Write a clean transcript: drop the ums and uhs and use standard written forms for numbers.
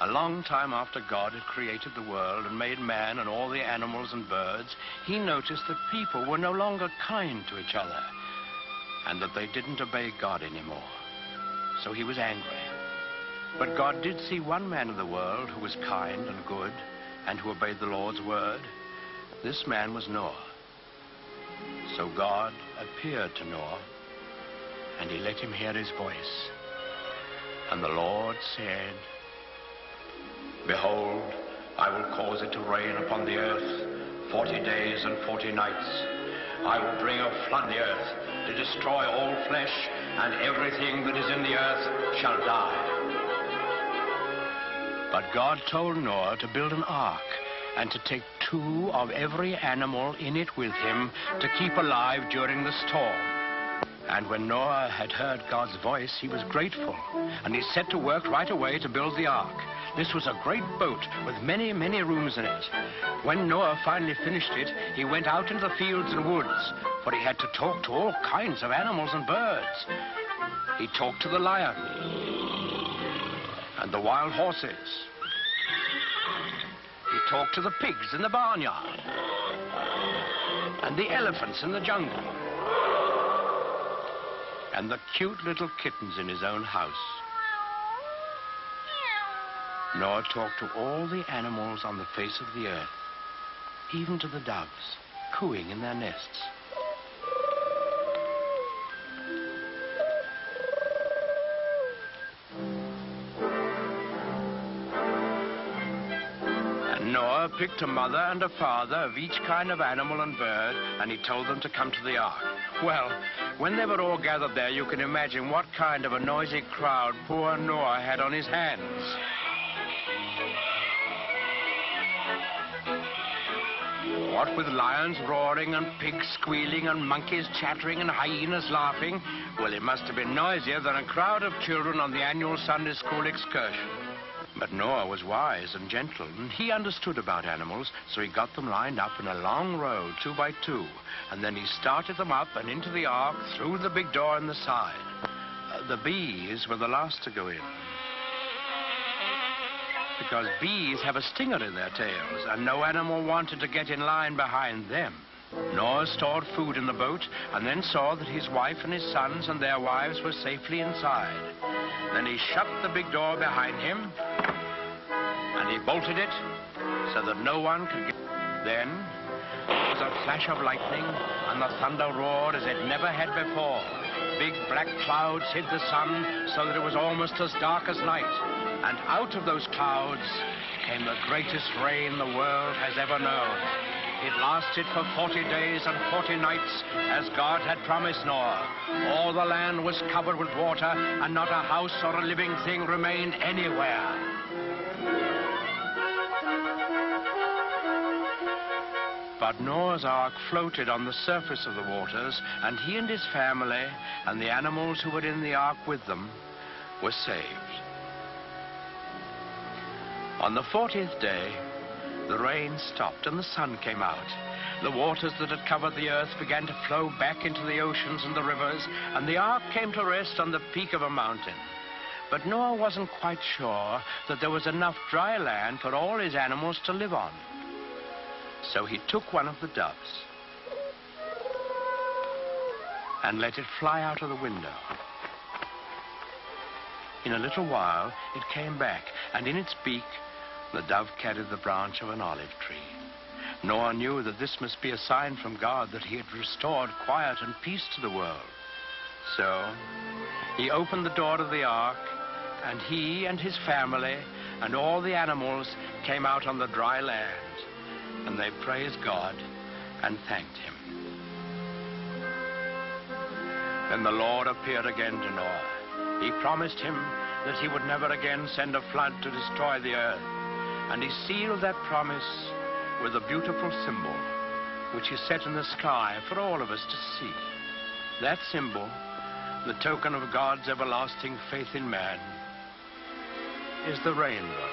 A long time after God had created the world and made man and all the animals and birds, he noticed that people were no longer kind to each other and that they didn't obey God anymore. So he was angry. But God did see one man in the world who was kind and good and who obeyed the Lord's word. This man was Noah. So God appeared to Noah, and he let him hear his voice. And the Lord said, "Behold, I will cause it to rain upon the earth 40 days and 40 nights. I will bring a flood the earth to destroy all flesh, and everything that is in the earth shall die." But God told Noah to build an ark and to take 2 of every animal in it with him to keep alive during the storm. And when Noah had heard God's voice, he was grateful, and he set to work right away to build the ark. This was a great boat with many, many rooms in it. When Noah finally finished it, he went out into the fields and woods, for he had to talk to all kinds of animals and birds. He talked to the lion and the wild horses. He talked to the pigs in the barnyard and the elephants in the jungle and the cute little kittens in his own house. Noah talked to all the animals on the face of the earth, even to the doves, cooing in their nests. And Noah picked a mother and a father of each kind of animal and bird, and he told them to come to the ark. Well, when they were all gathered there, you can imagine what kind of a noisy crowd poor Noah had on his hands. What with lions roaring and pigs squealing and monkeys chattering and hyenas laughing, well, it must have been noisier than a crowd of children on the annual Sunday school excursion. But Noah was wise and gentle, and he understood about animals, so he got them lined up in a long row, 2 by 2, and then he started them up and into the ark through the big door in the side. The bees were the last to go in, because bees have a stinger in their tails, and no animal wanted to get in line behind them. Noah stored food in the boat, and then saw that his wife and his sons and their wives were safely inside. Then he shut the big door behind him, and he bolted it so that no one could get. Then there was a flash of lightning, and the thunder roared as it never had before. Big black clouds hid the sun so that it was almost as dark as night. And out of those clouds came the greatest rain the world has ever known. It lasted for 40 days and 40 nights, as God had promised Noah. All the land was covered with water, and not a house or a living thing remained anywhere. But Noah's ark floated on the surface of the waters, and he and his family and the animals who were in the ark with them were saved. On the 40th day, the rain stopped and the sun came out. The waters that had covered the earth began to flow back into the oceans and the rivers, and the ark came to rest on the peak of a mountain. But Noah wasn't quite sure that there was enough dry land for all his animals to live on. So he took one of the doves and let it fly out of the window. In a little while, it came back, and in its beak, the dove carried the branch of an olive tree. Noah knew that this must be a sign from God that he had restored quiet and peace to the world. So he opened the door of the ark, and he and his family and all the animals came out on the dry land, and they praised God and thanked him. Then the Lord appeared again to Noah. He promised him that he would never again send a flood to destroy the earth. And he sealed that promise with a beautiful symbol, which he set in the sky for all of us to see. That symbol, the token of God's everlasting faith in man, is the rainbow.